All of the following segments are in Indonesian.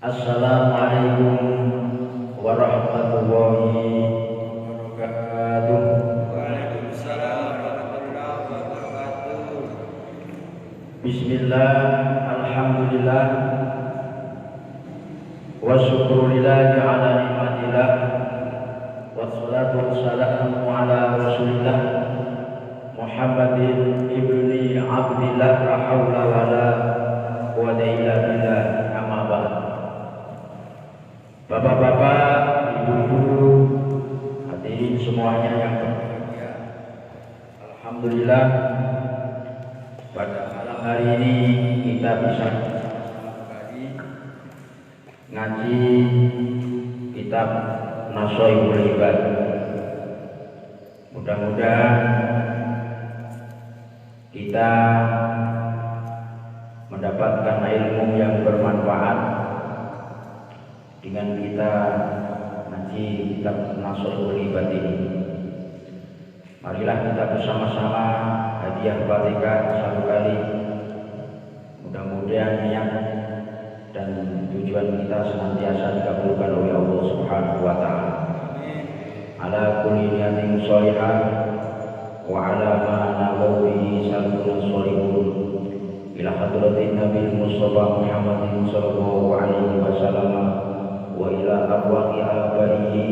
Assalamualaikum warahmatullahi wabarakatuh. Waalaikumsalam warahmatullahi wabarakatuh. Bismillah, alhamdulillah, wa syukurillah ala nikmatillah, wassalatu wassalamu ala rasulillah Muhammadin ibni Abdillah, la haula wala quwwata illa billah, amma ba'd. Bapak-bapak, ibu-ibu, hadirin semuanya yang berbahagia, alhamdulillah pada malam hari ini kita bisa kembali ngaji kitab Nashaiul Ibad. Mudah-mudahan kita mendapatkan ilmu yang bermanfaat dengan kita ngaji kitab Nashaiul Ibad ini. Marilah kita bersama-sama hadiah Fatihah satu kali. Mudah-mudahan niat dan tujuan kita senantiasa dikabulkan oleh Allah Subhanahu wa taala. Ala kulli niyatin shalihah wa ala ma nawawi sallallahu sholihun ila hadratin Nabi Mustafa Muhammadin sallallahu alaihi wasallam wa ila arwahi abaihi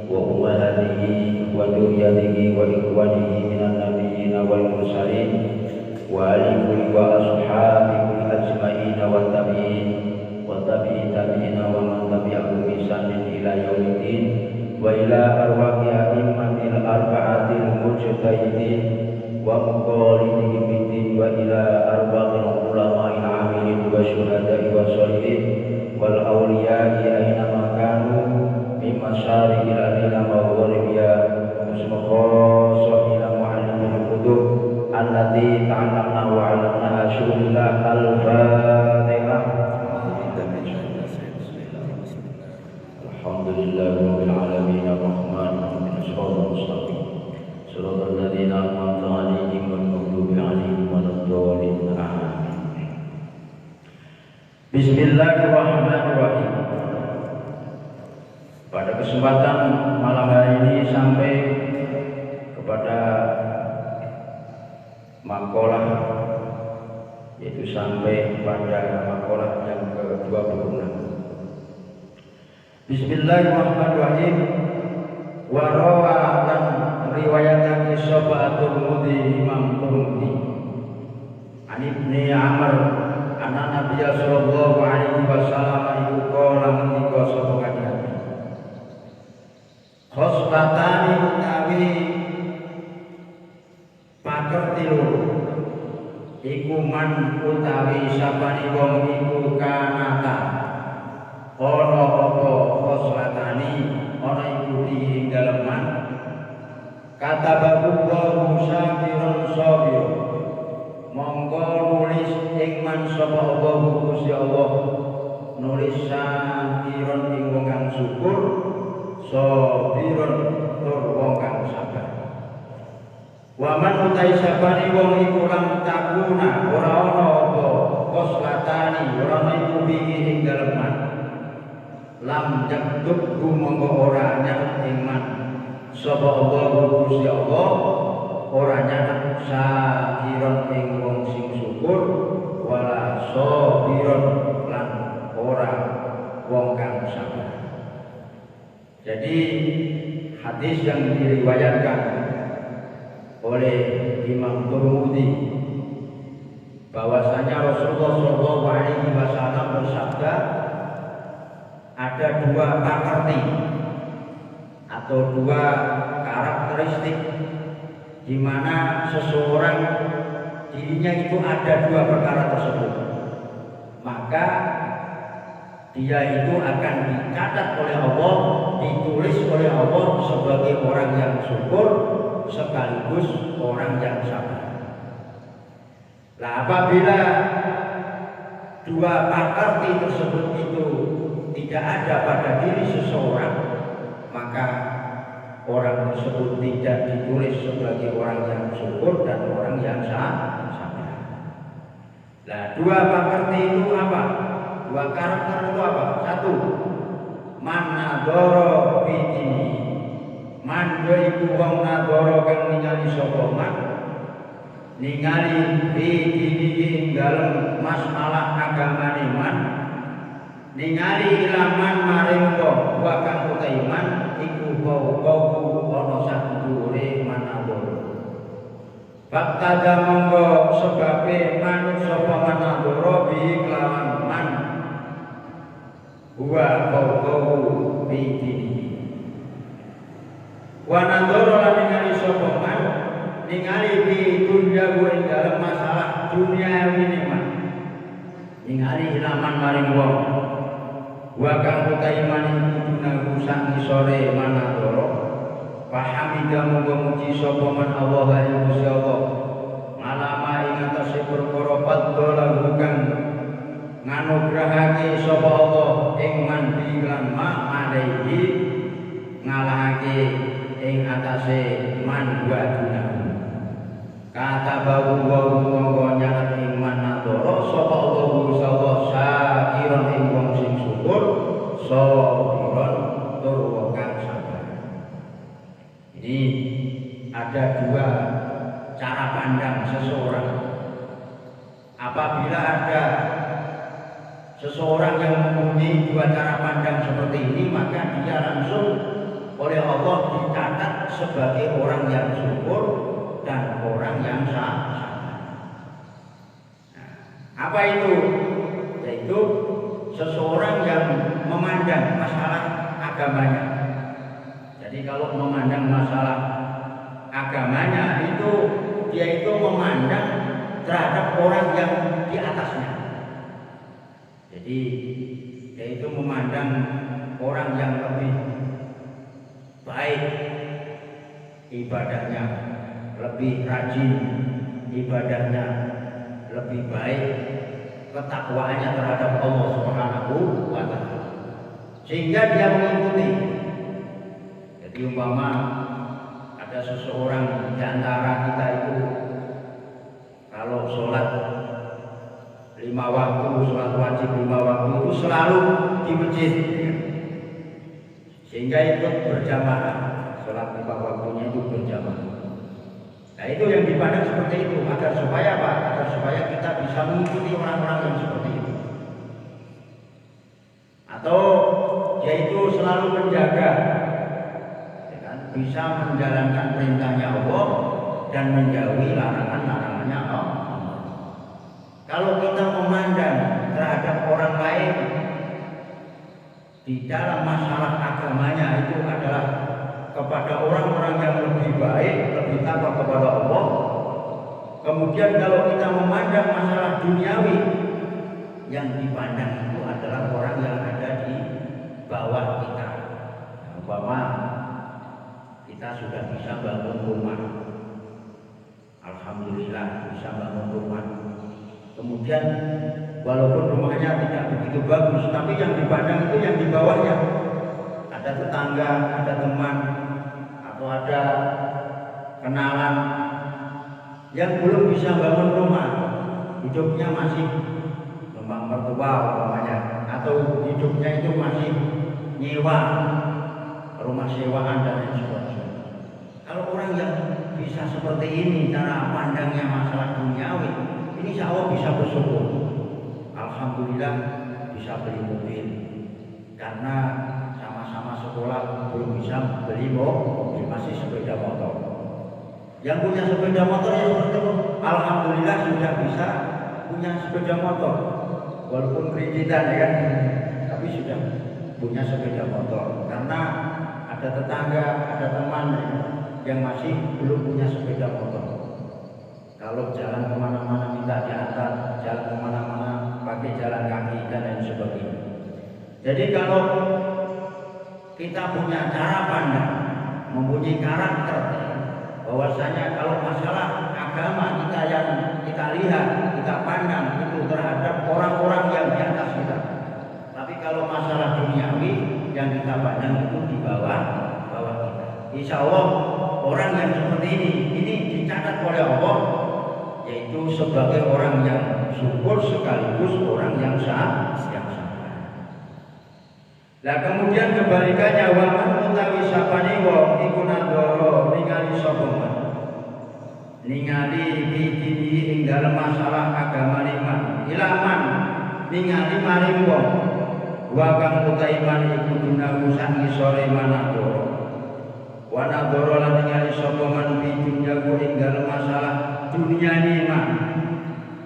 wa ummahatihi wa dzurriyyatihi wa ikhwanihi minan nabiyyin wal mursalin wa alihi wa ashabihi ajma'in wa tabi'in wa tabi'in tabi'ina wa man tabi'ahum bi ihsanin ila yaumiddin wa ila arwahi a'immatil arba'atil mujtahidin wa muqallidihim biddin wa ila arba'il ulama'il 'amilin wa syuhada'i wa sholihin wal awliya'i aina makanu min masyariqil ardi wa maghribiha musmakhasa ila mu'allimil kutub allati ta'allamna wa 'allamna syuhillah al-fatihah. Alhamdulillahirabbil alamin arrahmanir rahim mustaqim shiratal ladzina an'amta 'alaihim ghairil maghdubi 'alaihim waladdallin amin. Bismillahirrahmanirrahim. Pada kesempatan malam hari ini sampai kepada makalah, yaitu sampai pada makalah yang ke-26. Bismillahirrahmanirrahim. Wa rawa dan riwayatan Sab'atul Mudi Imam Tirmidzi an Ibnu Amr anna Nabiya sallallahu alaihi wasallam iku qala ngendika sapa kanjeng Nabi, khoslatani utawi pakerti loro iku man utawi sapane wong iku kanata ana apa khoslatani ana iku ing dalem man kata babu musafirun sabir monggo nulis ing man sapa Allah Gusti Allah nulis sakiron ing wong kang syukur sabirun tur wong kang sabar. Wa man utai sabane wong iku lam takuna ora ana apa khoslatani ora ana iku ing dalem man lam yaktub monggo ora nyatet ing man sapa Allah Gusti Allah ora nyatet sakiron ing wong sing syukur wala sabiron lan ora wong kang sabar. Jadi hadis yang diriwayatkan oleh Imam Tirmidzi bahwasanya Rasulullah sallallahu alaihi wasallam bersabda, ada dua pakerti atau dua karakteristik di mana seseorang dirinya itu ada dua perkara tersebut, maka dia itu akan dicatat oleh Allah, ditulis oleh Allah sebagai orang yang syukur sekaligus orang yang sabar. Nah, apabila dua pakerti tersebut itu tidak ada pada diri seseorang, maka orang tersebut tidak ditulis sebagai orang yang syukur dan orang yang sabar. Nah, dua pakerti itu apa? Dua karakter itu apa? Satu, man nadoro bidini. Man iku wong nadoro kang ningali sapa man. Ningali bidini ing dalem masalah agamane man. Ningali laman maring wa kang utai man iku bau ana sadhuwure man nadoro. Fakta monggo sebabe manut sapa man nadoro bi kelawan man. Wa bau bidini. Wa nadoro lan ningali sapa man ningali bi dunya ing dalem masalah dunia ini man. Ningali laman maring wong. Wa kang utai man iku dunaku sang isore man nadoro. Pahamida monggo muji sapa man Allah ing Gusti Allah. Malama ing atase perkara padha kang nganugrahake sapa Allah ing man bilan ma alaihi ngalahake ing atase man wa dunahu. Kata bau monggo nyarat ing man nadoro sapa Allah Gusti Allah syakiron ing wong sing syukur sabiron tur wong kang sabar. Ini ada dua cara pandang seseorang. Apabila ada seseorang yang mempunyai dua cara pandang seperti ini, maka dia langsung oleh Allah dicatat sebagai orang yang syukur dan orang yang sabar. Nah, apa itu? Yaitu seseorang yang memandang masalah agamanya. Jadi kalau memandang masalah agamanya itu dia itu memandang terhadap orang yang di atasnya. Jadi dia itu memandang orang yang lebih baik ibadahnya, lebih rajin ibadahnya, lebih baik ketakwaannya terhadap Allah Subhanahu wa taala. Sehingga dia mengikuti. Jadi umpama ada seseorang di antara kita itu kalau sholat 5 waktu, sholat wajib 5 waktu itu selalu di masjid, sehingga ikut berjamaah, sholat 5 waktunya itu berjamaah. Nah itu yang dipandang seperti itu, agar supaya apa? Agar supaya kita bisa mengikuti orang-orang yang seperti itu. Atau dia itu selalu menjaga, ya kan? Bisa menjalankan perintahnya Allah dan menjauhi larangan-larangannya Allah. Kalau kita memandang terhadap orang lain di dalam masalah agamanya itu adalah kepada orang-orang yang lebih baik, lebih takwa kepada Allah. Kemudian kalau kita memandang masalah duniawi, yang dipandang itu adalah orang yang ada di bawah kita. Umpama kita sudah bisa bangun rumah, alhamdulillah bisa bangun rumah. Kemudian walaupun rumahnya tidak begitu bagus, tapi yang dipandang itu yang di bawahnya. Ada tetangga, ada teman, atau ada kenalan yang belum bisa bangun rumah, hidupnya masih numpang mertua umpamanya, atau hidupnya itu masih nyewa rumah sewaan dan lain sebagainya. Kalau orang yang bisa seperti ini cara pandangnya masalah duniawi, ini insya Allah bisa bersyukur. Alhamdulillah bisa beli mobil, karena sama-sama sekolah belum bisa beli mobil, masih sepeda motor. Yang punya sepeda motor ya seperti itu, alhamdulillah sudah bisa punya sepeda motor, walaupun kreditan ya kan, tapi sudah punya sepeda motor. Karena ada tetangga, ada teman yang masih belum punya sepeda motor. Kalau jalan kemana-mana minta diantar, jalan kemana-mana pakai jalan kaki dan lain sebagainya. Jadi kalau kita punya cara pandang, mempunyai karakter, bahwasanya kalau masalah agama kita yang kita lihat, kita pandang itu terhadap orang-orang yang di atas kita. Tapi kalau masalah duniawi yang kita pandang itu di bawah kita. Insya Allah orang yang seperti ini dicatat oleh Allah, yaitu sebagai orang yang syukur sekaligus orang yang sabar. Lah kemudian kebalikannya wa man utawi sapane wong iku nadoro ningali sapa man. Ningali bidini ing dalem masalah agama liman. Ilaman ningali maring wong. Wa kang utawi man iku dunahu sang isore manadoro. Wa nadoro lan ningali sapa man bidunya ing dalem masalah dunyane man.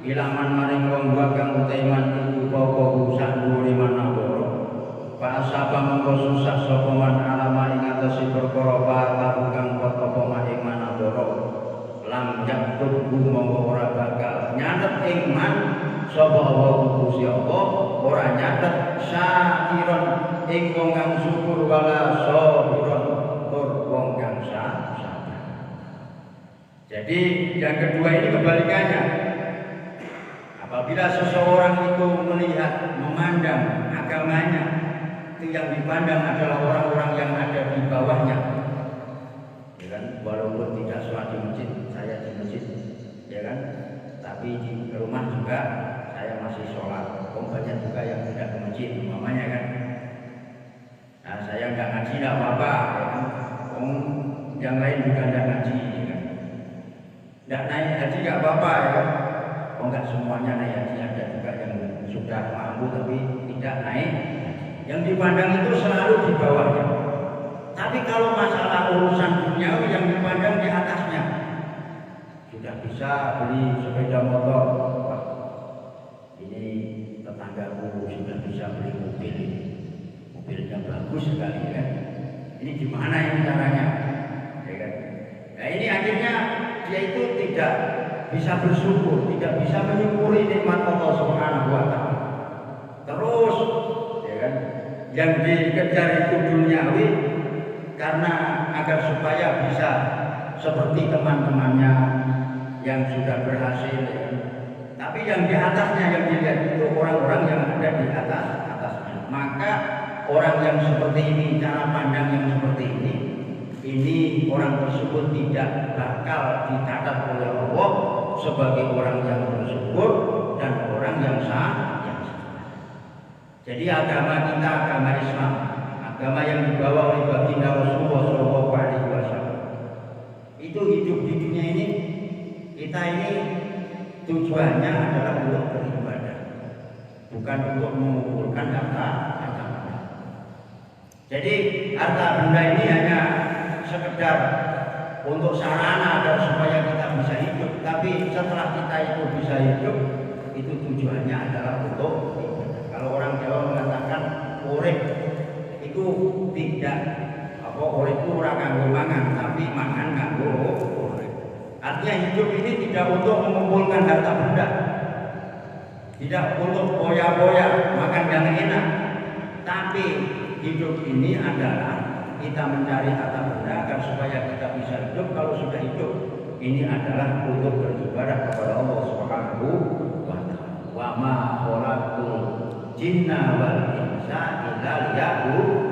Ilaman maring wong wa kang utawi man iku pokok sak dhuwure manadoro. Pasapa mengko susah sapa man alama ing atase perkara patar kang apa maing manadoro lam yaktub mongko ora bakal nyatet ing man sapa Allah Gusti Allah ora nyatet syakiron ing wong kang syukur wala sabiron tur wong kang sabar. Jadi yang kedua ini kebalikannya. Apabila seseorang itu melihat memandang agamanya, itu yang dipandang adalah orang-orang yang ada di bawahnya, ya kan? Walaupun tidak sholat di masjid, saya di masjid, ya kan? Tapi di rumah juga saya masih sholat. Banyak juga yang tidak ke masjid, umpamanya kan? Nah, saya nggak ngaji nggak apa-apa, ya kan? Yang lain juga nggak ngaji, ya kan? Nggak naik haji nggak apa-apa, ya kan? Nggak semuanya naik haji, ada juga yang sudah mampu tapi tidak naik. Yang dipandang itu selalu di bawahnya. Tapi kalau masalah urusan duniawi yang dipandang di atasnya, sudah bisa beli sepeda motor. Wah, ini tetanggaku sudah bisa beli mobil, mobilnya bagus sekali kan. Ini gimana ini caranya? Ya kan? Nah ini akhirnya dia itu tidak bisa bersyukur, tidak bisa menyukuri nikmat Allah Subhanahu wa Ta'ala. Terus yang dikejar itu duniawi karena agar supaya bisa seperti teman-temannya yang sudah berhasil, ya. Tapi yang di atasnya yang dilihat itu orang-orang yang ada di atasnya. Maka orang yang seperti ini, cara pandang yang seperti ini orang tersebut tidak bakal dicatat oleh Allah sebagai orang yang bersyukur dan orang yang sah. Jadi agama kita, agama Islam, agama yang dibawa oleh baginda Rasulullah SAW, itu hidup di dunia ini, kita ini tujuannya adalah untuk beribadah, bukan untuk mengumpulkan harta benda. Jadi harta benda ini hanya sekedar untuk sarana agar supaya kita bisa hidup, tapi setelah kita itu bisa hidup, itu tujuannya adalah untuk ibadah. Kalau orang Jawa mengatakan urip itu tidak urip itu ora kanggo mangan, tapi mangan kanggo urip. Artinya hidup ini tidak untuk mengumpulkan harta benda, tidak untuk boya-boya makan yang enak, tapi hidup ini adalah kita mencari harta benda agar supaya kita bisa hidup. Kalau sudah hidup, ini adalah untuk beribadah kepada Allah Subhanahu wa Ta'ala. Wa ma khalaqtul jinna wal insa illa liya'budun.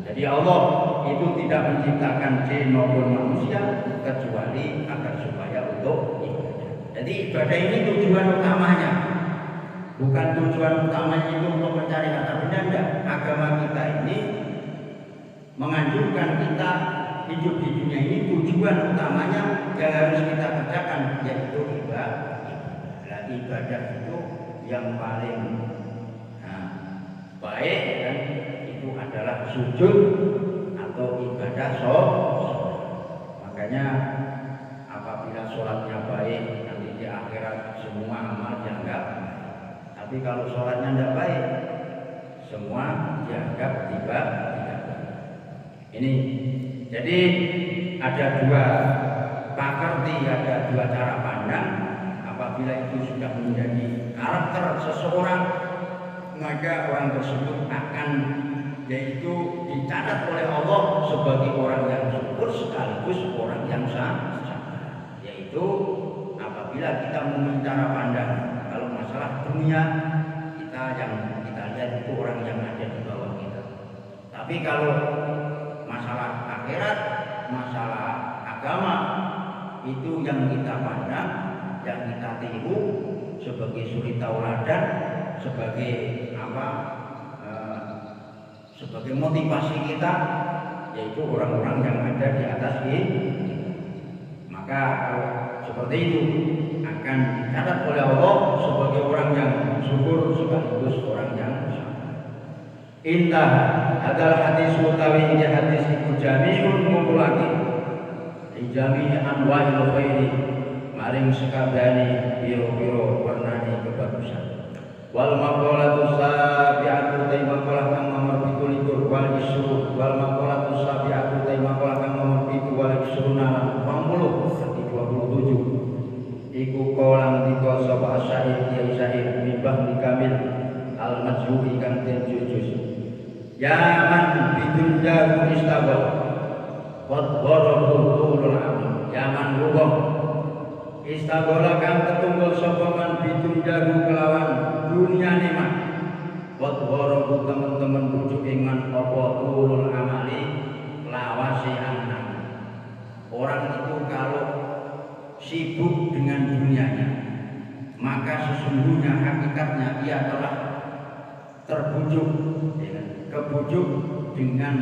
Jadi Allah itu tidak menciptakan jin maupun manusia kecuali agar supaya untuk ibadah. Jadi ibadah ini tujuan utamanya, bukan tujuan utamanya itu untuk mencari harta benda. Enggak. Agama kita ini menganjurkan kita hidup di dunia ini, tujuan utamanya yang harus kita kerjakan yaitu ibadah. Nah, ibadah itu yang paling baik kan, itu adalah sujud atau ibadah sholat. Makanya apabila sholatnya baik, nanti di akhirat semua amal dianggap. Tapi kalau sholatnya tidak baik, semua dianggap tidak. Ini jadi ada dua pakerti, ada dua cara pandang. Apabila itu sudah menjadi karakter seseorang, maka orang tersebut akan yaitu dicatat oleh Allah sebagai orang yang syukur sekaligus orang yang sabar. Yaitu apabila kita memiliki cara pandang, kalau masalah dunia kita yang kita lihat itu orang yang ada di bawah kita. Tapi kalau masalah akhirat, masalah agama, itu yang kita pandang, yang kita tiru sebagai suri tauladan, sebagai sebagai motivasi kita, yaitu orang-orang yang ada di atas ini. Maka kalau seperti itu akan dicatat oleh Allah sebagai orang yang syukur sekaligus orang yang sabar. Intah adalah hadis utawi ini hadis iku jami'un ngumpulake jami' anwa'il khairi maring sekabehane pira-pira warnane kebagusan. Wal maqalatu sabi'atu ta maqalah kang nomor 17 wal isru wal maqalatu sabi'atu ta maqalah kang nomor 7 wal isruna 27 iku kolang dika sapa syair kiai syair mibah dikamil al majhuri kang den jujus ya man bidun jagu istabal wa dharabu amal ya man rubah istagola kang ketunggul sapa man bidun jagu kelawan dunia nikmat wa dharabu teman-teman rujuk ingan apa turul amali lawasi anak. Orang itu kalau sibuk dengan dunianya, maka sesungguhnya hakikatnya ia telah terbujuk, kebujuk dengan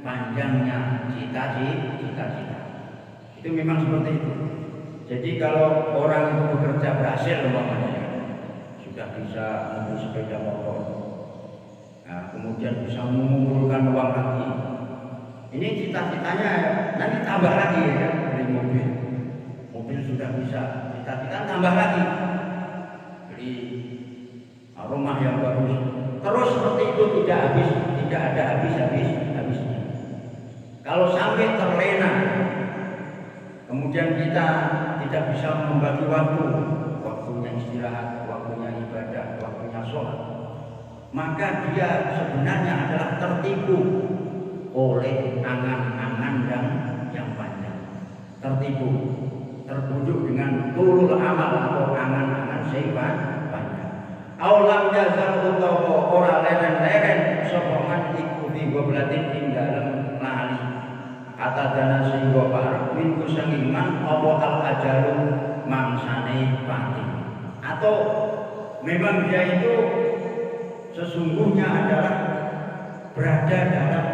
panjangnya cita-cita. Itu memang seperti itu. Jadi kalau orang itu bekerja berhasil, sudah bisa membeli sepeda motor, nah, kemudian bisa mengumpulkan uang lagi. Ini cita-citanya nanti tambah lagi ya, beli mobil. Mobil sudah bisa, cita-cita tambah lagi. Beli rumah yang bagus. Terus seperti itu tidak habis, tidak ada habisnya. Kalau sampai terlena, kemudian kita tidak bisa membagi waktunya istirahat, waktunya ibadah, waktunya sholat, maka dia sebenarnya adalah tertipu oleh angan-angan yang panjang, terbujuk dengan tulul amal atau angan-angan sifat panjang. Aulam jazal utawa ora leren-leren sapa man iku bi goblatin ing dalem lali kata dana sehingga parek minggu sangiman apa al ajalu mangsane pati, atau memang dia itu sesungguhnya adalah berada dalam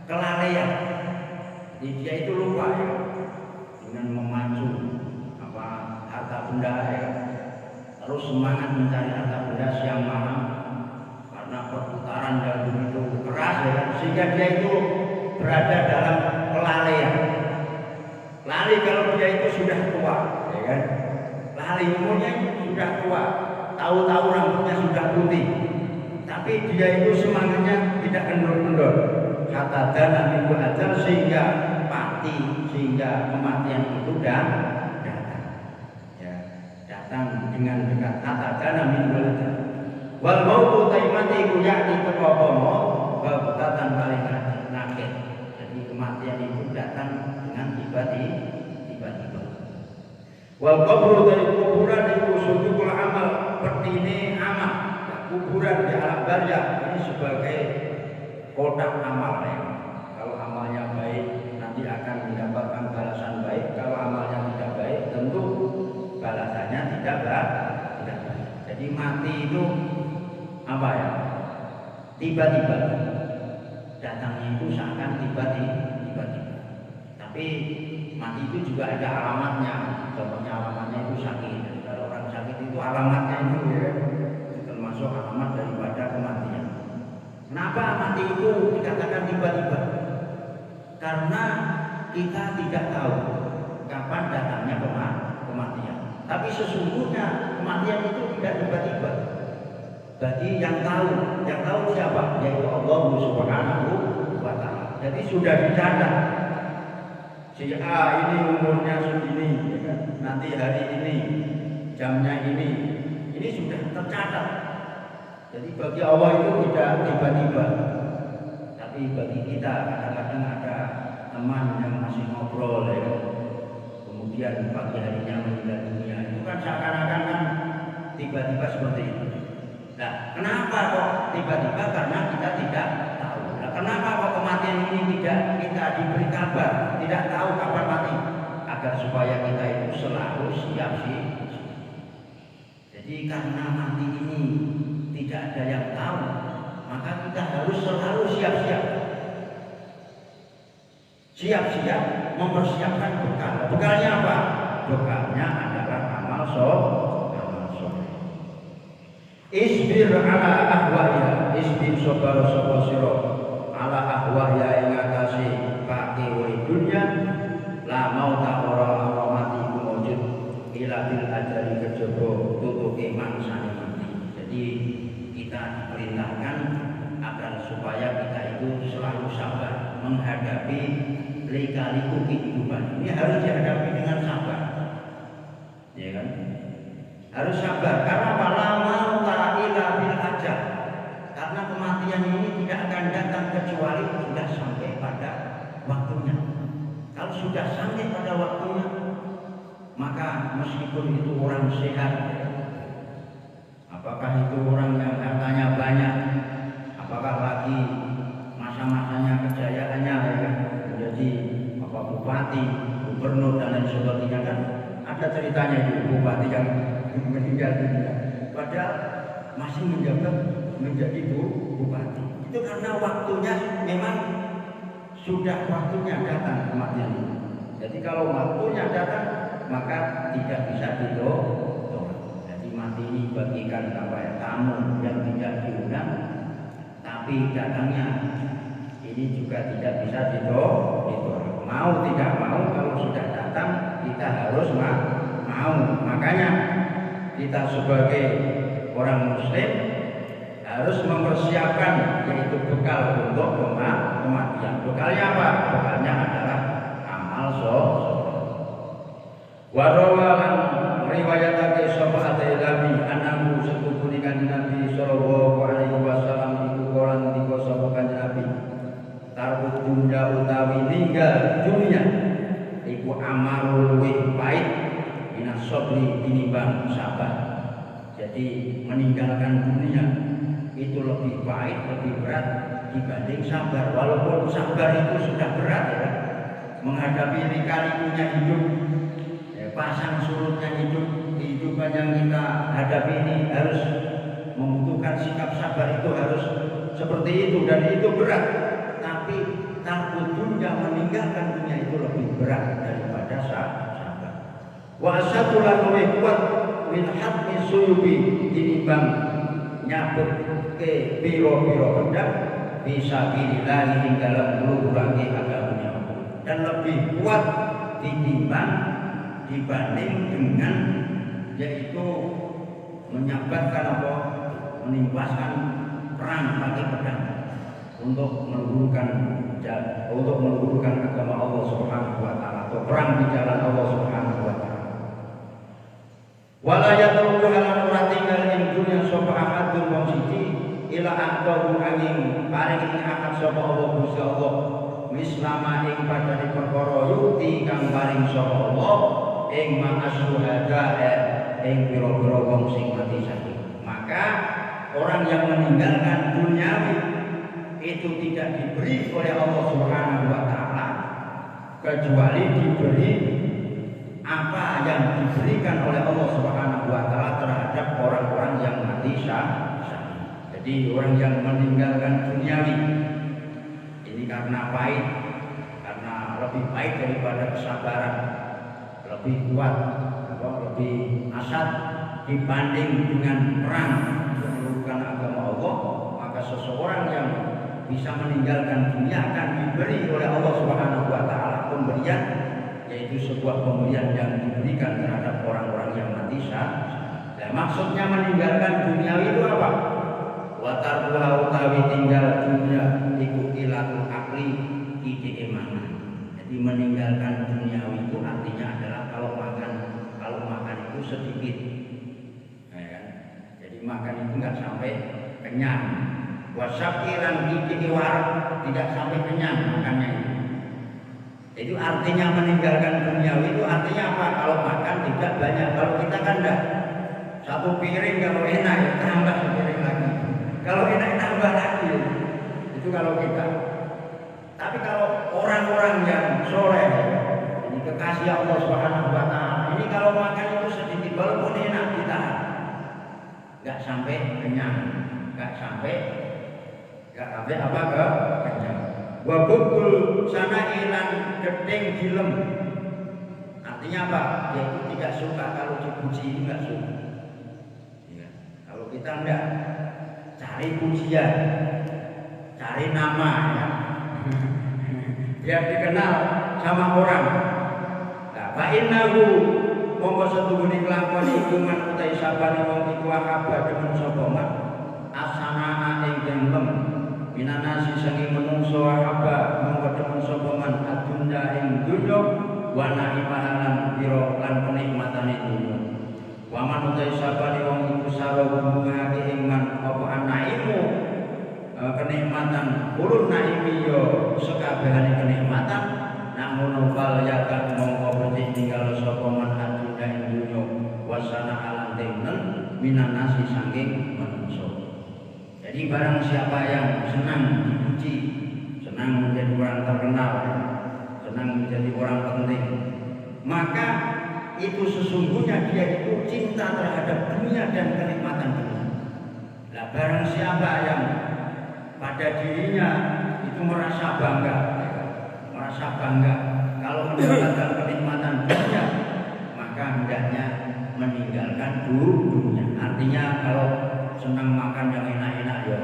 kelalaian. Jadi dia itu lupa ya, dengan memacu harta benda ya, terus semangat mencari harta benda siang malam karena perputaran jagung itu keras ya, sehingga dia itu berada dalam kelalaian. Lali kalau dia itu sudah tua, ya kan? Lali umurnya sudah tua, tahu-tahu rambutnya sudah putih, tapi dia itu semangatnya tidak kendor-kendor. Kata dana minggu ajar sehingga mati, sehingga kematian itu datang, ya, datang dengan dekat. Kata dana minggu ajar. Wal mautu taimati kuyati kekopomo babutatan paling nakir. Jadi kematian itu datang dengan tiba-tiba. Wal qabru dari kuburan itu sujudul amal, petine amal. Ya, kuburan di alam barzah ini sebagai kotak amal ya. Kalau amalnya baik nanti akan mendapatkan balasan baik. Kalau amalnya tidak baik tentu balasannya tidak baik. Jadi mati itu apa ya? Tiba-tiba. Datangnya itu seakan tiba-tiba. Tapi mati itu juga ada alamatnya. Contohnya alamatnya itu sakit. Kalau orang sakit itu alamatnya itu ya, termasuk alamat daripada kematian. Kenapa mati itu dikatakan tiba-tiba? Karena kita tidak tahu kapan datangnya kematian. Tapi sesungguhnya kematian itu tidak tiba-tiba. Bagi yang tahu siapa? Yaitu Allah Subhanahu wa Ta'ala. Jadi sudah dicatat. Si A ini umurnya segini, ya kan? Nanti hari ini, jamnya ini sudah tercatat. Jadi bagi Allah itu tidak tiba-tiba. Tapi bagi kita kadang-kadang ada teman yang masih ngobrol ya, kemudian pagi harinya meninggal dunia, itu kan seakan-akan kan tiba-tiba seperti itu. Nah, kenapa kok tiba-tiba? Karena kita tidak tahu. Nah, kenapa kok kematian ini tidak kita diberi kabar, tidak tahu kapan mati, agar supaya kita itu selalu siap sih. Jadi karena mati ini tidak ada yang tahu, maka kita harus selalu siap-siap. Siap-siap mempersiapkan bekal. Bekalnya apa? Bekalnya adalah amal soleh. Isbir ala ahwaya, isbir sabar sira ala ahwaya ing atase pake urip dunya, la mauta ora mati ku mujud ila bil ajali kejaba tutuke mangsane mati. Jadi kita diperintahkan agar supaya kita itu selalu sabar menghadapi lika-liku kehidupan. Ini harus dihadapi dengan sabar. Ya kan? Harus sabar karena lama ila bil ajal. Karena kematian ini tidak akan datang kecuali sudah sampai pada waktunya. Kalau sudah sampai pada waktunya, maka meskipun itu orang sehat, apakah itu orang yang hartanya banyak, apakah lagi masa-masanya kejayaannya ya kan, menjadi bupati, gubernur dan lain sebagainya kan, ada ceritanya itu bupati yang meninggal dunia, padahal masih menjabat menjadi bupati. Itu karena waktunya memang sudah waktunya datang kematian ini. Jadi kalau waktunya datang maka tidak bisa ditolak. Jadi mati ini bagikan apa ya, tamu yang tidak diundang, tapi datangnya ini juga tidak bisa ditolak. Mau tidak mau, kalau sudah datang kita harus mau. Makanya kita sebagai orang muslim harus mempersiapkan yaitu bekal untuk kematian. Bekalnya apa? Bekalnya adalah amal soleh. Warawalan riwayatake sapa Nabi anamu setungguh kanjeng Nabi sallallahu alaihi wasallam iku kolan dika sapa kanjeng Nabi tarbut dunya utawi ninggal dunia iku amarul luwih pahit minas sabri tinimbang sabar. Jadi meninggalkan dunia itu lebih pahit, lebih berat dibanding sabar. Walaupun sabar itu sudah berat ya, menghadapi lika-likunya hidup, ya, pasang surutnya hidup, kehidupan yang kita hadapi ini harus membutuhkan sikap sabar, itu harus seperti itu dan itu berat. Tapi takut dunia, meninggalkan dunia itu lebih berat daripada sabar. Wa asatulan luwih kuat min hatmi suyubi tinimbang nyabut ke biro-biro pedang bisa bilillah ing dalam meluhurangi agamanya, dan lebih kuat ditimbang dibanding dengan yaitu menyabatkan apa, menimpaskan perang pakai pedang untuk meluhurkan agama Allah Subhanahu wa taala atau perang di jalan Allah Subhanahu wa taala. Wala yatruku halan ora tinggal ing dunya sapa ahadun wong siji ila aqdahu angin paring ing akad sapa Allah Gusti Allah mislama ing padane perkara yuti kang paring sapa Allah ing ma'asyuhada ing pira-pira wong sing mati syahid. Maka orang yang meninggalkan duniawi itu tidak diberi oleh Allah Subhanahu wa taala kecuali diberi apa yang diberikan oleh Allah Subhanahu wa taala terhadap orang-orang yang mati syahid. Jadi orang yang meninggalkan duniawi ini karena pahit, karena lebih pahit daripada kesabaran, lebih kuat, lebih asat dibanding dengan perang untuk meluhurkan agama Allah, maka seseorang yang bisa meninggalkan dunia akan diberi oleh Allah Subhanahu wa taala pemberian, yaitu sebuah pemberian yang diberikan terhadap orang-orang yang mati syahid. Nah, maksudnya meninggalkan duniawi itu apa? Watarwa utawi tinggal dunia iku ilatul akli ide emanan. Jadi meninggalkan duniawi itu artinya adalah kalau makan itu sedikit, ya kan? Jadi makan itu nggak sampai kenyang. Wasakiran ide war tidak sampai kenyang makannya itu. Itu artinya meninggalkan duniawi itu artinya apa? Kalau makan tidak banyak. Kalau kita kan enggak, satu piring kalau enak ya tambah sepiring lagi. Kalau enak tambah lagi. Itu kalau kita. Tapi kalau orang-orang yang soleh, ini kekasih Allah Subhanahu wa taala, ini kalau makan itu sedikit walaupun enak ditahan. Enggak sampai kenyang, enggak sampai Gak sampai apa kenyang. Wa bukul sana ilan gedeng dilem. Artinya apa? Dia itu tidak suka kalau dipuji, enggak suka. Ya. Kalau kita enggak cari pujian, cari nama ya. Biar dikenal sama orang. Nah, fa innahu monggo setuhune kelakuan iku man utai sabane wong iku akaba demen sapa man asana ing denglem minanasi sangi menungso akaba monggo demen sapa man adunda ing dunya wa naimalan biro lan kenikmatane dunya wa man utai sabane wong iku saro hubungake ing man apa anaimu kenikmatan ulun naimi yo sekabehane kenikmatan namun fal yakan mongko putih tinggal sapa man aduna ing dunya wasana alam tenen minanasi saking manusia. Jadi barang siapa yang senang dipuji, senang menjadi orang terkenal, senang menjadi orang penting, maka itu sesungguhnya dia itu cinta terhadap dunia dan kenikmatan dunia. Nah, barang siapa yang pada dirinya itu merasa bangga kalau mendapatkan kenikmatan dunia, maka hendaknya meninggalkan dunia. Artinya kalau senang makan yang enak-enak ya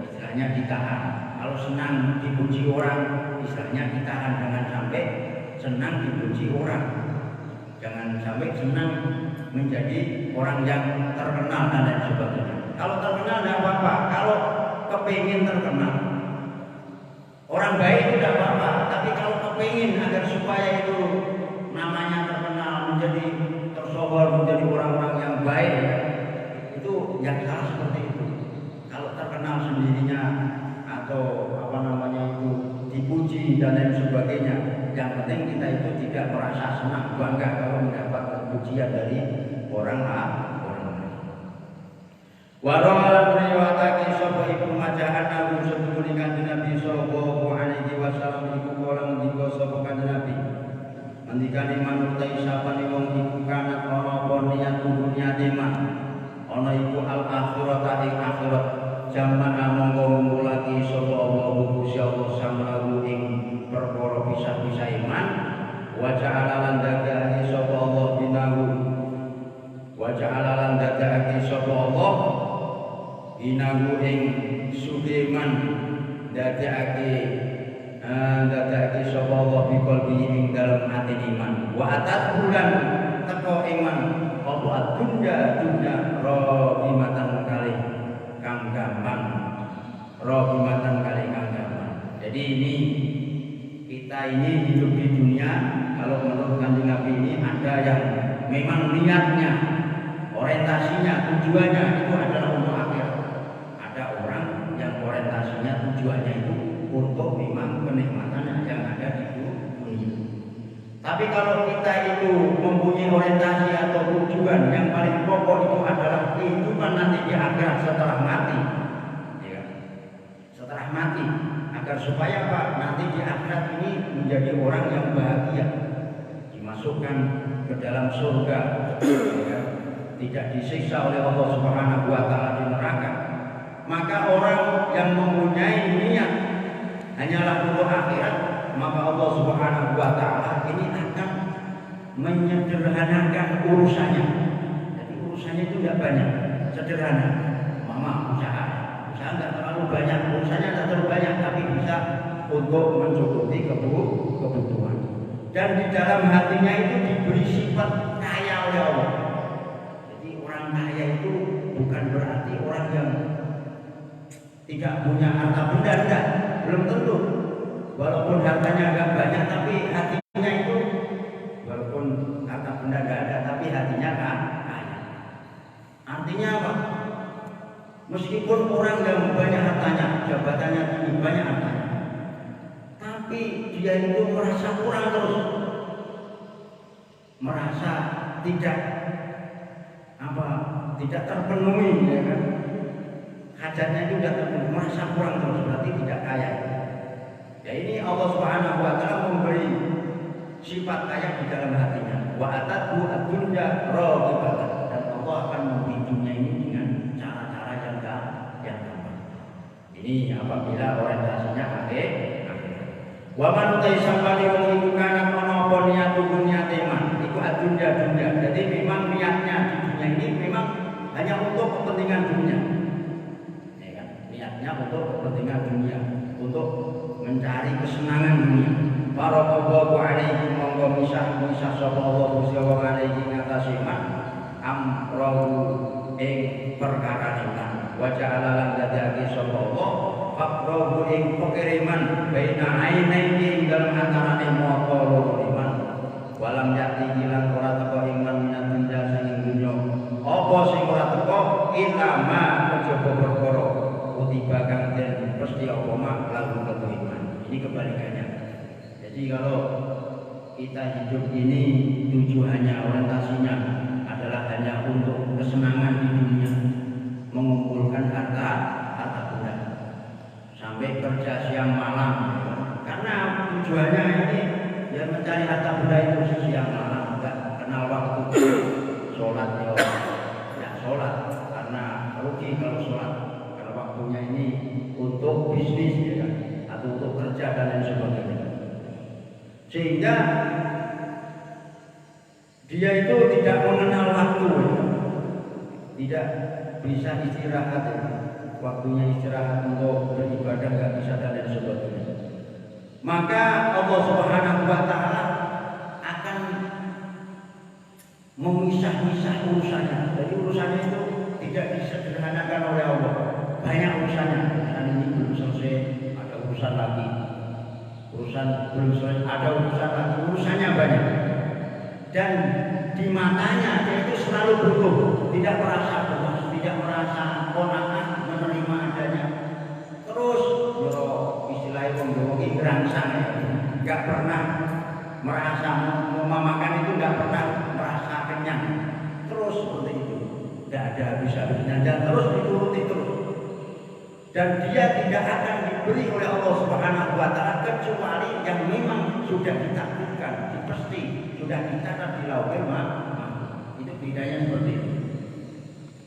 istilahnya ditahan. Kalau senang dipuji orang istilahnya ditahan. Jangan sampai senang dipuji orang, jangan sampai senang menjadi orang yang terkenal dan lain sebagainya. Kalau terkenal tidak apa-apa, kalau kepingin terkenal orang baik itu tidak apa-apa, tapi kalau kepingin agar supaya itu namanya terkenal, menjadi tersohor, menjadi orang-orang yang baik, itu yang salah seperti itu. Kalau terkenal sendirinya atau apa namanya itu dipuji dan lain sebagainya, yang penting kita itu tidak merasa senang bangga kalau mendapat pujian dari orang lain. Warawal riwayatake sapa Ibnu Majah Nabi sebelum kanjeng Nabi sallallahu alaihi wasallam iku kala ngendika sapa kanjeng Nabi ngendikane manut sapane wong iku kana ana apa niat niate man ana iku al akhirat ing akhirat jaman monggo ngumpulake sapa Allah Gusti Allah samlahu ing perkara pisah-pisah iman wa ja'ala lan dadake sapa Allah binahu wa ja'ala lan dadake sapa Allah inahu ing sudeman dadake sapa Allah bi qalbi ing dalem ati iman wa atat bulan teko iman apa dunya rahimatan kali kang gampang rahimatan kali kang gampang. Jadi ini kita ini hidup di dunia, kalau menurut kanjeng Nabi ini ada yang memang niatnya, orientasinya, tujuannya itu adalah untuk akhirat. Ada orang yang orientasinya tujuannya itu untuk memang kenikmatan yang ada di dunia. Tapi kalau kita itu mempunyai orientasi atau tujuan yang paling pokok itu adalah kehidupan nanti di akhirat setelah mati, ya, setelah mati, agar supaya Pak nanti di akhirat ini menjadi orang yang bahagia, dimasukkan ke dalam surga, ya, tidak disiksa oleh Allah Subhanahu Wa Taala di neraka. Maka orang yang mempunyai niat hanyalah untuk akhirat, maka Allah Subhanahu Wa Taala ini akan menyederhanakan urusannya. Jadi urusannya itu tidak banyak, sederhana. Mama usaha nggak terlalu banyak, urusannya tidak terlalu banyak, tapi bisa untuk mencukupi kebutuhan. Dan di dalam hatinya itu diberi sifat kaya oleh Allah. Jadi orang kaya itu bukan berarti orang yang tidak punya harta benda, enggak, belum tentu. Walaupun hartanya agak banyak, tapi hatinya itu walaupun harta benda enggak ada, tapi hatinya kan kaya. Artinya apa? Meskipun orang yang banyak hartanya, jabatannya tinggi, banyak hartanya, tapi dia itu merasa kurang terus, merasa tidak terpenuhi, ya kan? Hajatnya juga terpenuhi, merasa kurang terus, berarti tidak kaya. Ya ini Allah Subhanahu Wa Taala memberi sifat kaya di dalam hatinya. Wa atatu ad-dunya raghibatan, dan Allah akan memberi dunia ini dengan cara-cara yang gampang. Ini apabila orientasinya akhirat. Wa man taisabani wong iku kana ana apa niat dunia teman iku dunia. Jadi memang niatnya di dunia ini memang hanya untuk kepentingan dunia. Ya kan? Niatnya untuk kepentingan dunia, untuk mencari kesenangan dunia. Para Allahu alaihi monggo misah sapa Allah Gusti Allah alaihi ngatasi man amrohu ing perkara iman. Wa ja'ala lan dadake sapa Allah faqrahu ing pekiriman baina ainaini dalam antarane mata loro iman. Walam yati ilang ora teko iman minat dunya saking dunya. Apa sing ora teko ilama kejaba perkara kutiba kang den mesti apa mak lalu ketu iman. Ini kebalikannya. Jadi kalau kita hidup ini tujuannya orientasinya adalah hanya untuk kesenangan di dunia, mengumpulkan harta benda, sampai kerja siang malam, karena tujuannya ini ya mencari harta benda itu siang malam, enggak kenal waktu. Sholat ya sholat karena rugi kalau sholat, karena waktunya ini untuk bisnis ya kan, atau untuk kerja dan lain sebagainya. Sehingga dia itu tidak mengenal waktu, tidak bisa istirahat, waktunya istirahat untuk beribadah nggak bisa dan lain sebagainya. Maka Allah Subhanahu wa Ta'ala akan memisah-misah urusannya. Jadi urusannya itu tidak disederhanakan oleh Allah. Banyak urusannya. Urusan ini belum selesai, ada urusan lagi. Urusan belum selesai, ada urusan lagi. Urusannya banyak. Dan di matanya dia itu selalu butuh, tidak merasa puas, tidak merasa kona'ah menerima adanya. Terus istilahnya pembohongi gerangsang, nggak pernah merasa memakan itu, nggak pernah merasa kenyang. Terus seperti itu, nggak ada habis-habisnya dan terus dituruti terus. Dan dia tidak akan diberi oleh Allah Subhanahu wa Ta'ala kecuali yang memang sudah ditakdirkan, dipasti, sudah dicatat di lauhul mahfuz. Itu bedanya seperti itu.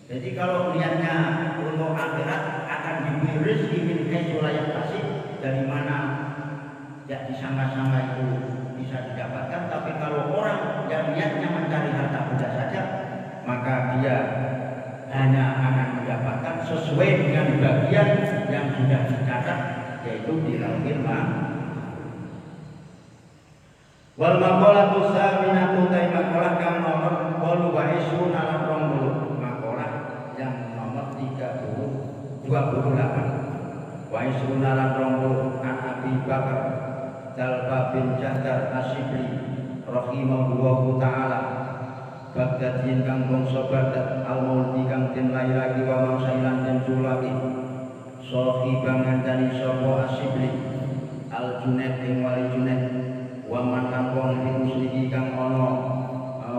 Jadi kalau niatnya untuk akhirat akan diberi rezeki min haitsu la yahtasib, dari mana ya disangka-sangka itu bisa didapatkan. Tapi kalau orang yang niatnya mencari harta benda saja, maka dia hanya akan mendapatkan sesuai dengan bagian yang sudah dicatat, yaitu di lauhul mahfuz. Wal maqalatu saminatu ta maqalah kang nomor 28 lan 20, maqalah yang nomor 28 wa isruna lan 20 an Abi Bakar Jalba bin Jahdar Asyibli rahimahullahu ta'ala Baghdadin kang bangsa Baghdad al-Mauldi kang den lairake wa mangsailan den sulaki sahiban ngandani sapa Asyibli al-Junaid ing wali Junaid wa man kang wong muslihi kang ana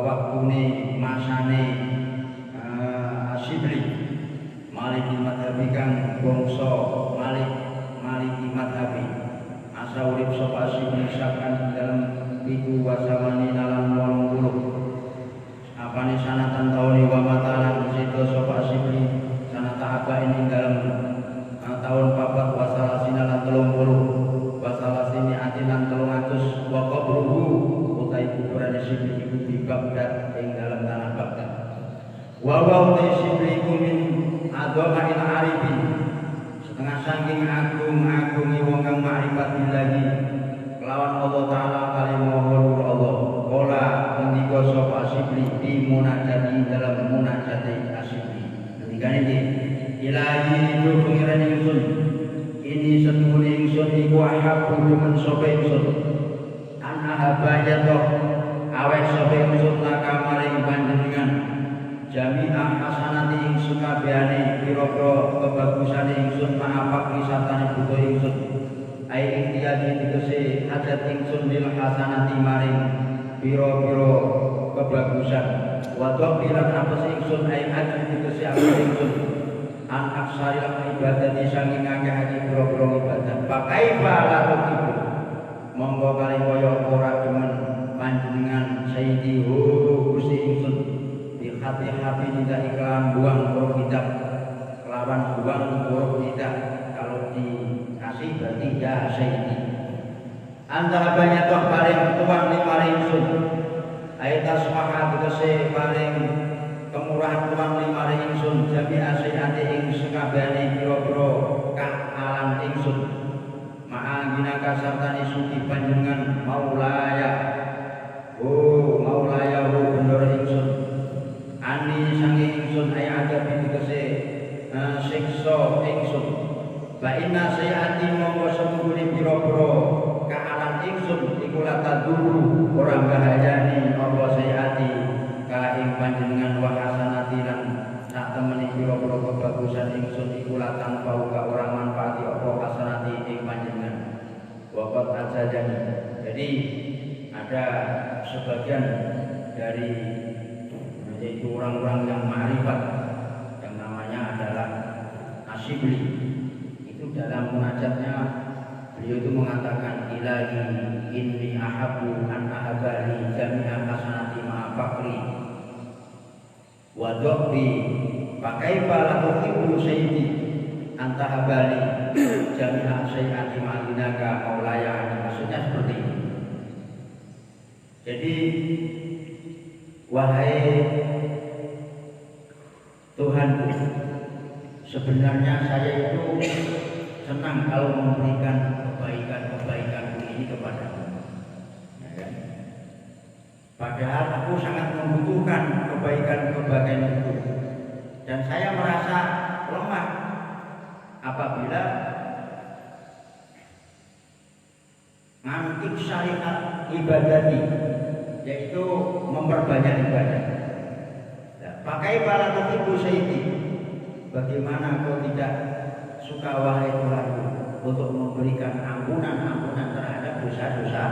waktune masane Asyibli Maliki madhabi kang bangsa Maliki madhabi asa urip sapa Asyibli sakan dalam pitu wasawani nalan 80 apane sanatan tauni wa matalan sida sapa Asyibli sanata apa ini dalam tahun 4 wasalasina lan 30 wasalasini atilan 300 wa qabruhu utai kuburan Asyibli iku di Baghdad ing dalam tanah Baghdad wa utai Asyibli iku min adhama'il arifin setengah saking agung-agungi wong kang ma'rifat billahi kelawan Allah Ta'ala kali mohon Allah kola ngendika sapa Asyibli di munajati dalam munajati Asyibli ngendika iki ilahi itu pengiran ingsun ini setuhune ingsun iku ahabbu men sapa ingsun an ahabayatoh awet sapa ingsun laka maring panjenengan jami'ah hasanati ingsun kabehane pira-pira kebagusane ingsun ma'afak wisatane butuh ingsun ai ikhtiyaji tegese hajat ingsun lil hasanati maring pira-pira kebagusan wa dhabiran apes ingsun ai ajri tegese apes ingsun an aksaril ibadati sanging akeh pira-pira ibadah pakai bala ibu monggo kali kaya ora demen panjenengan sayyidi Gusti ingsun hati-hati tidak iklan buang huruf tidak kelawan buang huruf tidak kalau asli berarti ya sayyidi. Antara banyak toh paling tuan li paling sun. Ayat asmaha tegese paling kemurahan tuan li paling sun jami asyati ing sekabehane pira-pira kaalan ingsun. Ma'a ginaka sartani suci panjenengan maulaya. Oh maulaya ho bener ingsun. Ani sange ingsun ay ada tegese siksa ingsun. Wa inna sayati mongko semuhune pira-pira kaalan ingsun iku lata dulu ora bahayani apa sayati ka ing panjenengan wa hasanati lan sak temene pira-pira kebagusan ingsun iku latan pau ka ora manfaati apa hasanati ing panjenengan. Wa qad ajajani. Jadi ada sebagian dari yaitu orang-orang yang ma'rifat yang namanya adalah Asyibli. Dalam munajatnya beliau itu mengatakan ilahi inni ahabbu an ahabali jami'a hasanati ma'a fakri wa dhaqbi pakai pala tuhibbu sayyidi anta habali jami'a sayyati ma'alinaka maulaya. Maksudnya seperti ini. Jadi wahai Tuhanku, sebenarnya saya itu senang kalau memberikan kebaikan-kebaikan ini kepadamu. Ya kan? Padahal aku sangat membutuhkan kebaikan-kebaikan itu. Dan saya merasa lemah apabila ngantik syariat ibadati, yaitu memperbanyak ibadah. Nah, pakai para tutibu sayyidi, bagaimana kau tidak suka wahai Tuhanku untuk memberikan ampunan terhadap dosa-dosa.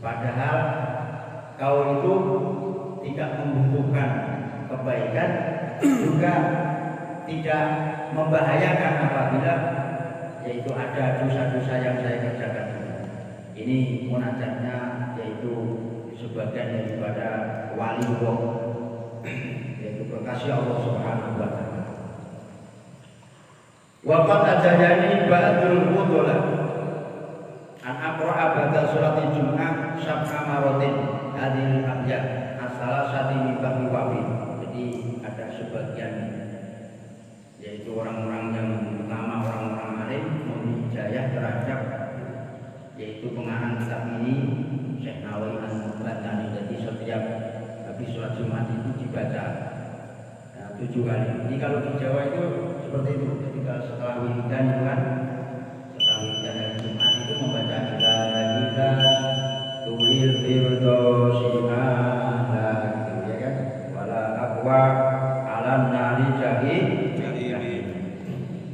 Padahal kau itu tidak membutuhkan kebaikan, juga tidak membahayakan apabila yaitu ada dosa-dosa yang saya kerjakan. Ini munajatnya yaitu sebagian daripada wali Allah, yaitu kekasih Allah Subhanahu wa taala. Wa qad ajajani ba'dul wudulah an aqra'a ba'da surati Jum'ah sab'a maratin hadil abyad asala sati mibah wafi. Jadi ada sebagian yaitu orang-orang yang pertama orang-orang alim memberi hidayah terhadap yaitu pengarang kitab ini Syekh Nawawi Al-Muqtani. Jadi setiap habis sholat Jumat itu dibaca 7 kali. Ini kalau di Jawa itu seperti itu. Ketika setelah wiridan itu kan, setelah wiridan hari Jumat itu membaca ila tulil firdosi ala gitu ya kan. Wala aqwa alam nari jahi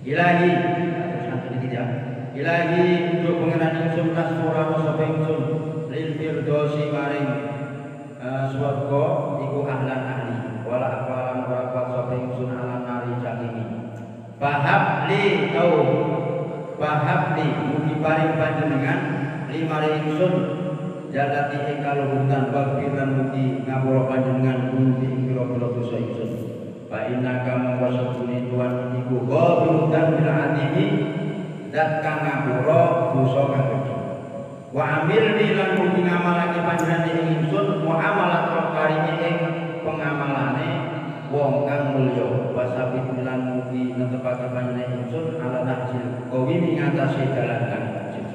ilahi. Terus nanti tidak. Ilahi untuk pengenan ingsun tasmura sapa ingsun lil firdosi maring swarga iku ahlan ahli. Wala aqwalan ora sapa ingsun alam nari jahimi. Bahabli mugi paring panjenengan limare ingsun jalati ing kaluhuran wabiran mugi ngapura panjenengan mugi ing pira-pira dosa ingsun. Fa innaka mawasatuni tuan iku ghafirudan bil adimi zat kang ngapura dosa kang gedhe. Wa amilni lan mugi ngamalake panjenengan ing ingsun muamalat karime ing pengamalane wong kang mulya. Wasabit lan mugi netepake panjenengan ingsun ala nahjil qawimi ngatasi dalan kang bener.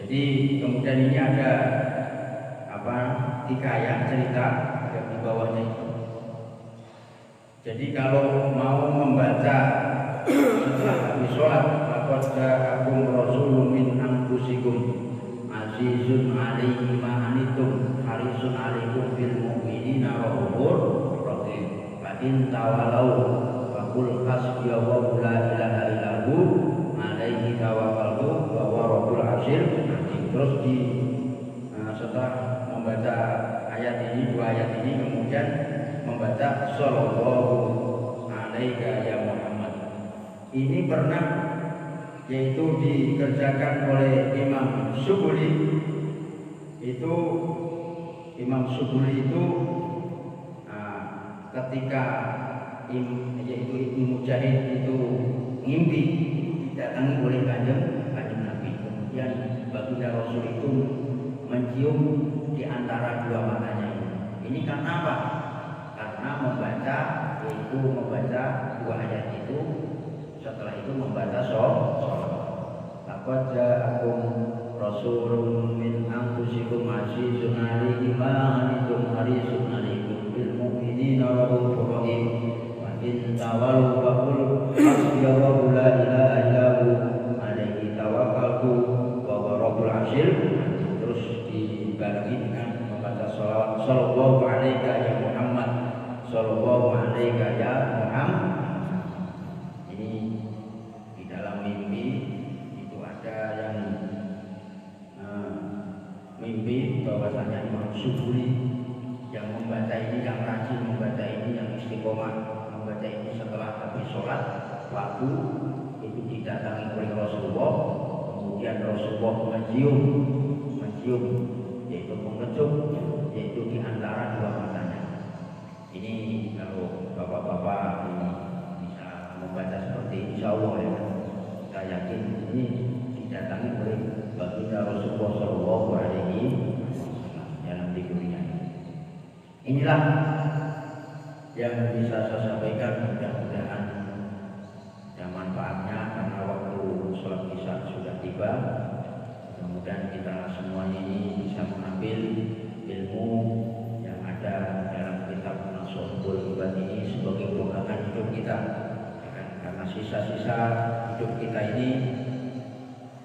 Jadi kemudian ini ada hikayah cerita yang di bawahnya itu. Jadi kalau mau membaca setelah habis sholat, laqad ja'akum rasulun min anfusikum azizun 'alaihi ma anittum harisun 'alaikum bil mu'minina raufur rahim. Fa in tawalau faqul hasbiyallahu la ilaha illa hu 'alaihi tawakkaltu wa huwa rabbul 'arsyil azim. Terus setelah membaca ayat ini, dua ayat ini, kemudian membaca sallallahu alaika ya Muhammad. Ini pernah yaitu dikerjakan oleh Imam Syubuli. Itu Imam Syubuli itu ketika yaitu Ibnu Mujahid itu ngimpi di didatangi oleh kanjeng Nabi. Kemudian baginda Rasul itu mencium di antara dua matanya ini. Ini karena apa? Karena membaca dua ayat itu, setelah itu membaca sholawat. Laqad ja'akum rasulun min anfusikum azizun 'alaihi ma 'anittum harisun 'alaikum bil mu'minina raufur rahim. Wa in tawallaw faqul hasbiyallahu la ilaha illa hu 'alaihi tawakkaltu wa huwa rabbul 'arsyil. Terus dibarengi dengan membaca sholawat sallallahu alaihi ya Muhammad, sallallahu alaihi ya Muhammad. Ini di dalam mimpi itu ada yang mimpi bahwasanya Imam Syuhri yang membaca ini, yang rajin membaca ini, yang istiqomah membaca ini setelah habis sholat waktu itu didatangi oleh Rasulullah. Kemudian Rasulullah mencium yaitu mengecup, yaitu di antara dua matanya. Ini kalau bapak-bapak ini bisa membaca seperti ini, insya Allah ya, saya yakin ini didatangi oleh baginda Rasulullah Shallallahu Alaihi Wasallam dalam tidurnya. Inilah yang bisa saya sampaikan, mudah-mudahan ada manfaatnya karena waktu sholat isya sudah tiba. Mudah-mudahan kita semuanya ini bisa mengambil ilmu yang ada dalam kitab Nashul Ibad ini sebagai pegangan hidup kita. Karena sisa-sisa hidup kita ini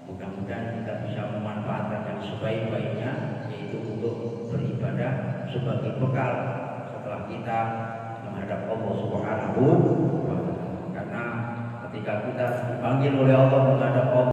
mudah-mudahan kita bisa memanfaatkan yang sebaik-baiknya, yaitu untuk beribadah sebagai bekal setelah kita menghadap Allah Subhanahu wa Ta'ala. Karena ketika kita dipanggil oleh Allah menghadap Allah